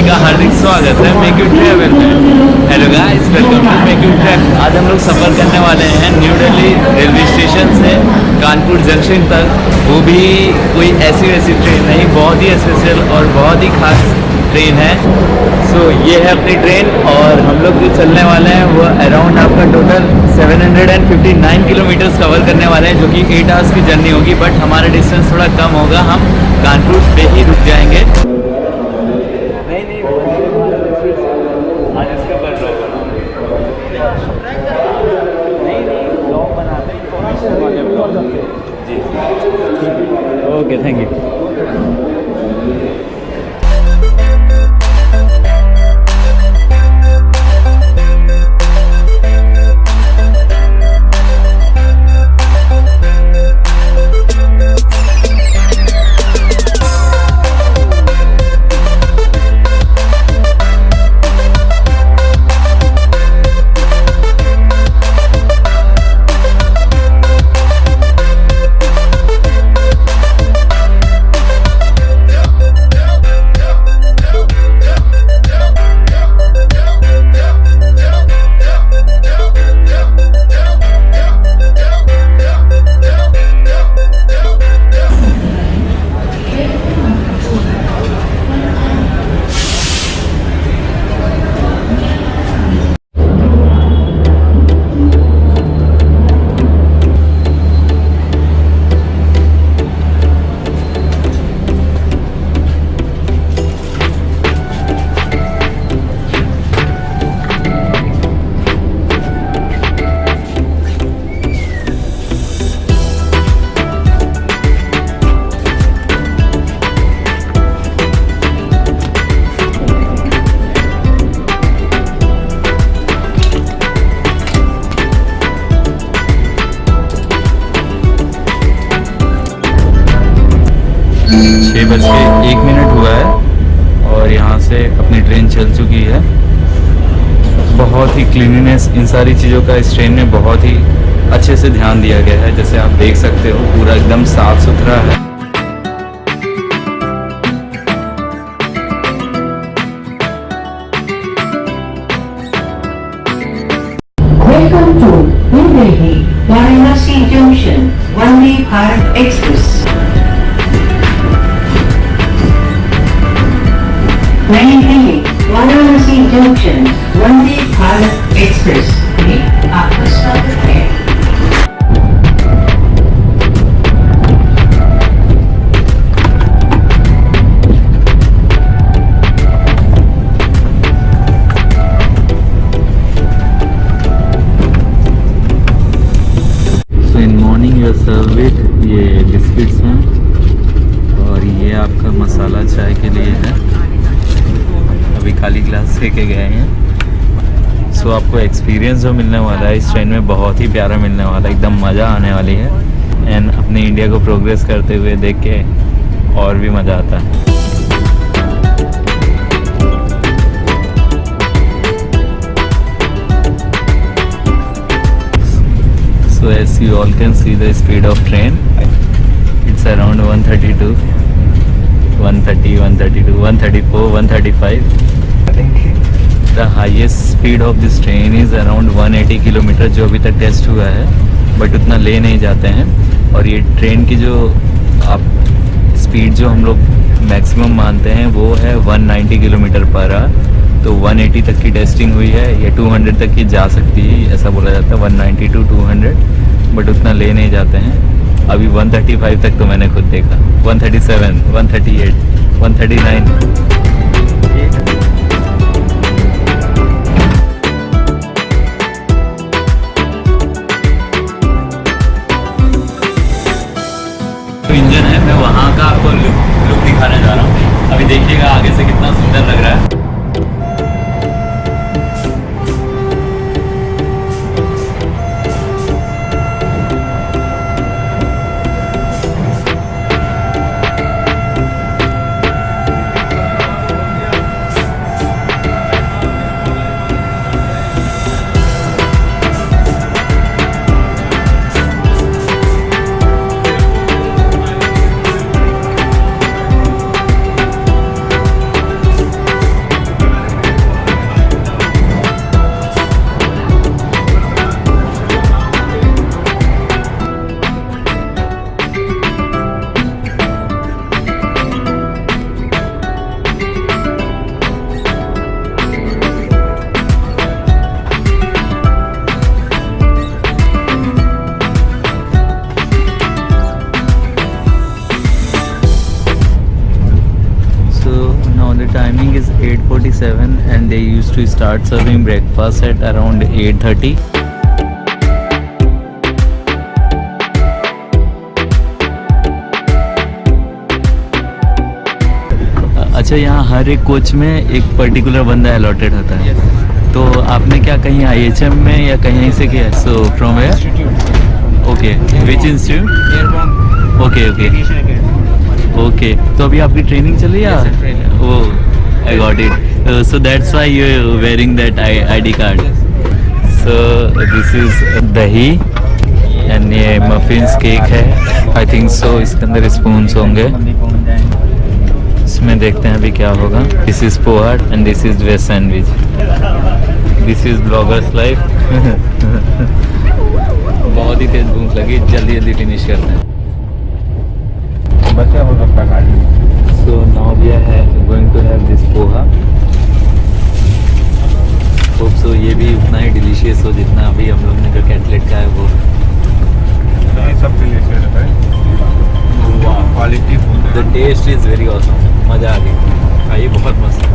सभी का हार्दिक स्वागत है मेक यू ट्रैवल में। Hello guys, welcome to make you travel. आज हम लोग सफ़र करने वाले हैं न्यू दिल्ली रेलवे स्टेशन से कानपुर जंक्शन तक। वो भी कोई ऐसी वैसी ट्रेन नहीं, बहुत ही स्पेशल और बहुत ही खास ट्रेन है। सो ये है अपनी ट्रेन और हम लोग जो चलने वाले हैं वो अराउंड आपका टोटल 759 किलोमीटर्स कवर करने वाले हैं, जो कि 8 आवर्स की जर्नी होगी। बट हमारा डिस्टेंस थोड़ा कम होगा, हम कानपुर पे ही रुक जाएंगे। Okay, thank you. बज के 1 मिनट हुआ है और यहाँ से अपनी ट्रेन चल चुकी है। बहुत ही क्लीनिनेस, इन सारी चीज़ों का इस ट्रेन में बहुत ही अच्छे से ध्यान दिया गया है। जैसे आप देख सकते हो पूरा एकदम साफ सुथरा है। Welcome to New Delhi Varanasi Junction, Vande Bharat Express. नई दिल्ली वाराणसी जंक्शन वंदे भारत एक्सप्रेस में आपका स्वागत है। So in morning you are served with ये बिस्किट्स हैं और ये आपका मसाला चाय के लिए है। अभी खाली ग्लास लेके गए हैं। सो आपको एक्सपीरियंस जो मिलने वाला है इस ट्रेन में बहुत ही प्यारा मिलने वाला है, एकदम मज़ा आने वाली है। एंड अपने इंडिया को प्रोग्रेस करते हुए देख के और भी मज़ा आता है। So as you all can see the speed of train, it's around 132, 130, 132, 134, 135। The highest speed of this train is around 180 kilometre, जो अभी तक टेस्ट हुआ है, बट उतना ले नहीं जाते हैं। और ये ट्रेन की जो आप स्पीड जो हम लोग मैक्सिमम मानते हैं वो है 190 किलोमीटर पर आवर। तो 180 तक की टेस्टिंग हुई है, ये 200 तक की जा सकती है, ऐसा बोला जाता है 190 to 200, बट उतना ले नहीं जाते हैं। अभी 135 तक तो मैंने खुद देखा, 137, 138, 139। इंजन है, मैं वहाँ का आपको लुक दिखाने जा रहा हूँ। अभी देखिएगा आगे से कितना सुंदर लग रहा है। timing is 8:47 and they used to start serving breakfast at around 8:30. अच्छा, यहाँ हर एक कोच में एक पर्टिकुलर बंदा अलॉटेड होता है। तो आपने क्या कहीं IHM में या कहीं से किया? So from where? Okay, which institute? Okay okay okay. तो अभी आपकी ट्रेनिंग चल रही है? Oh, I got it. So that's why you wearing that ID card. So this is dahi and ये मफिन्स केक है, आई थिंक सो। इसके अंदर स्पून्स होंगे। इसमें देखते हैं अभी क्या होगा। This is poha and this is veg sandwich. This is bloggers life. बहुत ही तेज भूख लगी, जल्दी जल्दी फिनिश करते हैं। बच्चा हो सकता गाड़ी। So now we are going to have this poha. Hope so ये भी उतना ही डिलीशियस हो जितना अभी हम लोग ने जो कैटलेट का है वो। नहीं, सब डिलीशियस है। Quality food. The taste is very awesome. मज़ा आ गई, खाइए, बहुत मस्त है।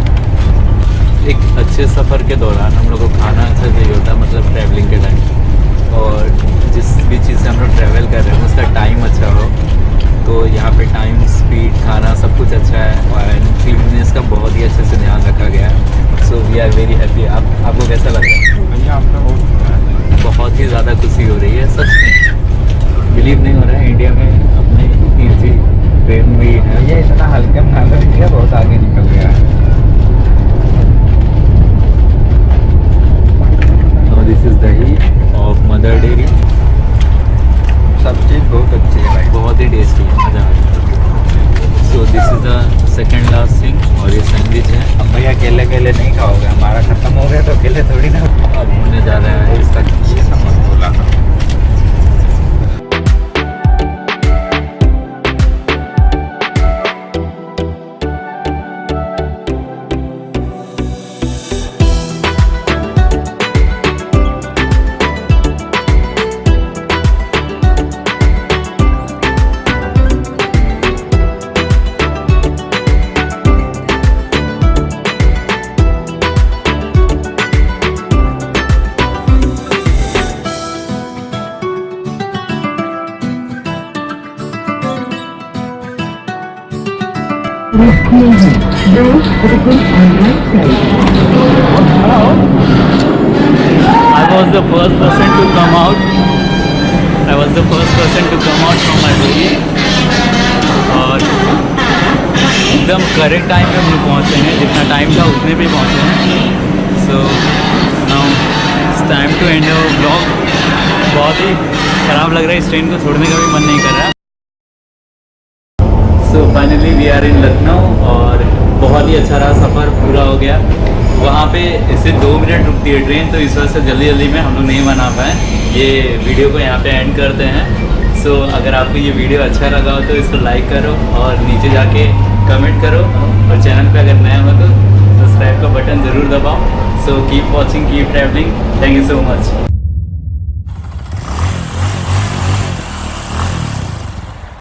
एक अच्छे सफ़र के दौरान हम लोग को खाना अच्छा चाहिए होता है, मतलब ट्रैवलिंग के टाइम। और जिस भी चीज़ से हम लोग ट्रैवल कर रहे हैं उसका टाइम अच्छा हो, तो यहाँ पे टाइम, स्पीड, खाना सब कुछ अच्छा है। और क्लीननेस का बहुत ही अच्छे से ध्यान रखा गया है। So we are very happy. आपको कैसा लग रहा है? भैया आपका बहुत ही ज़्यादा खुशी हो रही है, सच में बिलीव नहीं हो रहा है। इंडिया में अपने इतनी ईजी ट्रेन भी है। ये इतना हल्के में नाला दिया, बहुत आगे निकल गया है। दिस इज दही ऑफ मदर डेयरी। सब चीज़ बहुत अच्छी है भाई। बहुत ही टेस्टी है, मज़ा आ गया। So this is the second last thing. और ये सैंडविच है। अब भैया अकेले अकेले नहीं खाओगे, हमारा खत्म हो गया तो अकेले थोड़ी ना। अब होने जा रहा है इसका। ये समझ बोला। I was the first person to come out. I was the first person to come out from my bogie. और एकदम करेक्ट टाइम पे हम लोग पहुँचे हैं, जितना टाइम था उतने पे पहुँचे हैं। So now it's time to end our blog. बहुत ही ख़राब लग रहा है, इस ट्रेन को छोड़ने का भी मन नहीं कर रहा। So finally we are in Lucknow और बहुत ही अच्छा रहा, सफ़र पूरा हो गया। वहाँ पे इससे 2 मिनट रुकती है ट्रेन, तो इस वजह से जल्दी जल्दी में हम लोग नहीं बना पाए। ये वीडियो को यहाँ पे एंड करते हैं। सो अगर आपको ये वीडियो अच्छा लगा हो तो इसको लाइक करो और नीचे जाके कमेंट करो। और चैनल पे अगर नया हो तो सब्सक्राइब का बटन ज़रूर दबाओ। So keep watching, keep travelling. Thank you so much.